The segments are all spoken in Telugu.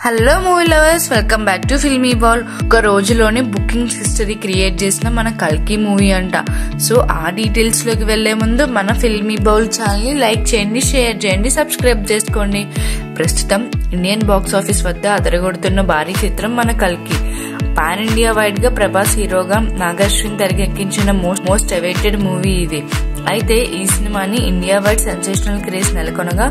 Hello movie lovers, welcome back to filmy ball. ఒక రోజులోనే బుకింగ్ హిస్టరీ క్రియేట్ చేసిన మన కల్కి మూవీ అంట. సో ఆ డీటెయిల్స్ లోకి వెళ్లే ముందు మన ఫిల్మీ బాల్ ఛానల్ ని లైక్ చేయండి, షేర్ చేయండి, సబ్స్క్రైబ్ చేసుకోండి. ప్రస్తుతం ఇండియన్ బాక్స్ ఆఫీస్ వద్ద అదరగొడుతున్న భారీ చిత్రం మన కల్కి. పాన్ ఇండియా వైడ్ గా ప్రభాస్ హీరోగా నాగార్జున తెరకెక్కించిన మోస్ట్ అవైటెడ్ మూవీ ఇది. అయితే ఈ సినిమాని ఇండియా వైడ్ సెన్సేషనల్ క్రేజ్ నెలకొనగా,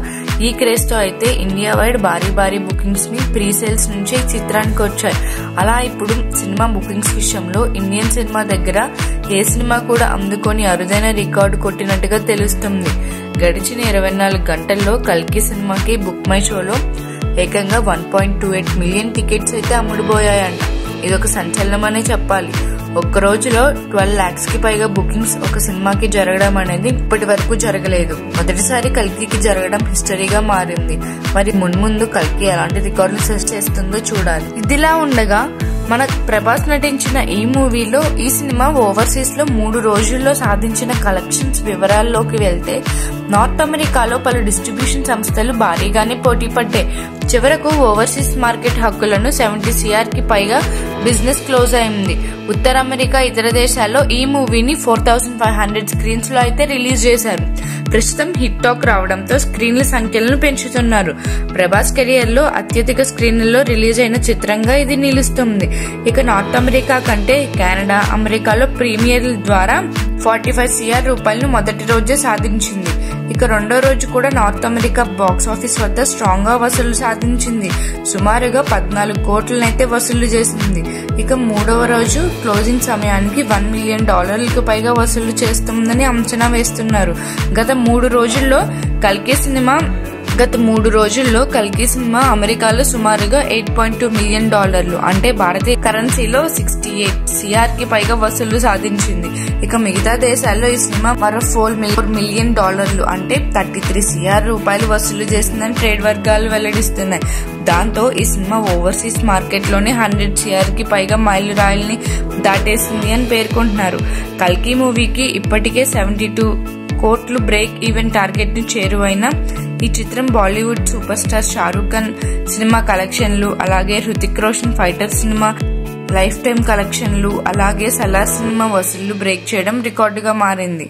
ఈ క్రేజ్ తో అయితే ఇండియా వైడ్ భారీ బుకింగ్స్ ని ప్రీ సేల్స్ నుంచి ఈ చిత్రానికి వచ్చాయి. అలా ఇప్పుడు సినిమా బుకింగ్స్ విషయంలో ఇండియన్ సినిమా దగ్గర ఏ సినిమా కూడా అందుకొని అరుదైన రికార్డు కొట్టినట్టుగా తెలుస్తుంది. గడిచిన 24 గంటల్లో కల్కి సినిమాకి బుక్ మై షోలో ఏకంగా 1.28 మిలియన్ టికెట్స్ అయితే అమ్ముడుపోయాయంట. ఇదొక సంచలనమనే చెప్పాలి. ఒక్క రోజులో 12 lakhs కి పైగా బుకింగ్స్ ఒక సినిమాకి జరగడం అనేది ఇప్పటి వరకు జరగలేదు. మొదటిసారి కల్కికి జరగడం హిస్టరీగా మారింది. మరి మున్ముందు కల్కి ఎలాంటి రికార్డులు సెట్ చేస్తుందో చూడాలి. ఇదిలా ఉండగా మన ప్రభాస్ నటించిన ఈ మూవీలో ఈ సినిమా ఓవర్సీస్ లో 3 రోజుల్లో సాధించిన కలెక్షన్స్ వివరాల్లోకి వెళ్తే, నార్త్ అమెరికాలో పలు డిస్ట్రిబ్యూషన్ సంస్థలు భారీగానే పోటీ పడ్డాయి. చివరకు ఓవర్సీస్ మార్కెట్ హక్కులను 70 CR కి పైగా బిజినెస్ క్లోజ్ అయింది. ఉత్తర అమెరికా, ఇతర దేశాల్లో ఈ మూవీని 4500 స్క్రీన్స్ లో అయితే రిలీజ్ చేశారు. ప్రస్తుతం హిట్ టాక్ రావడంతో స్క్రీన్ల సంఖ్యలను పెంచుతున్నారు. ప్రభాస్ కెరియర్ లో అత్యధిక స్క్రీన్లలో రిలీజ్ అయిన చిత్రంగా ఇది నిలుస్తుంది. ఇక నార్త్ అమెరికా కంటే కెనడా, అమెరికాలో ప్రీమియర్ల ద్వారా 45 CR రూపాయలను మొదటి రోజే సాధించింది. ఇక రెండో రోజు కూడా నార్త్ అమెరికా బాక్స్ ఆఫీస్ వద్ద స్ట్రాంగ్ గా వసూలు సాధించింది. సుమారుగా 14 కోట్లనైతే వసూలు చేసింది. ఇక మూడవ రోజు క్లోజింగ్ సమయానికి $1 మిలియన్ పైగా వసూలు చేస్తుందని అంచనా వేస్తున్నారు. గత 3 రోజుల్లో కల్కి సినిమా అమెరికాలో సుమారుగా $8.2 మిలియన్, అంటే భారతీయ కరెన్సీలో 68 CR కి పైగా వసూళ్లు సాధించింది. ఇక మిగతా దేశాల్లో ఈ సినిమా మరో $4 మిలియన్, అంటే 33 CR రూపాయలు వసూలు చేసిందని ట్రేడ్ వర్గాలు వెల్లడిస్తున్నాయి. దాంతో ఈ సినిమా ఓవర్సీస్ మార్కెట్ లోనే 100 CR కి పైగా మైలురాయిల్ని దాటేసింది అని పేర్కొంటున్నారు. కల్కి మూవీకి ఇప్పటికే 72 కోట్లు బ్రేక్ ఈవెన్ టార్గెట్ ని చేరువైన ఈ చిత్రం Bollywood super star Shahrukh Khan cinema కలెక్షన్లు, అలాగే Hrithik Roshan fighter cinema life time కలెక్షన్లు, అలాగే సలార్ సినిమా వసూళ్లు బ్రేక్ చేయడం రికార్డుగా మారింది.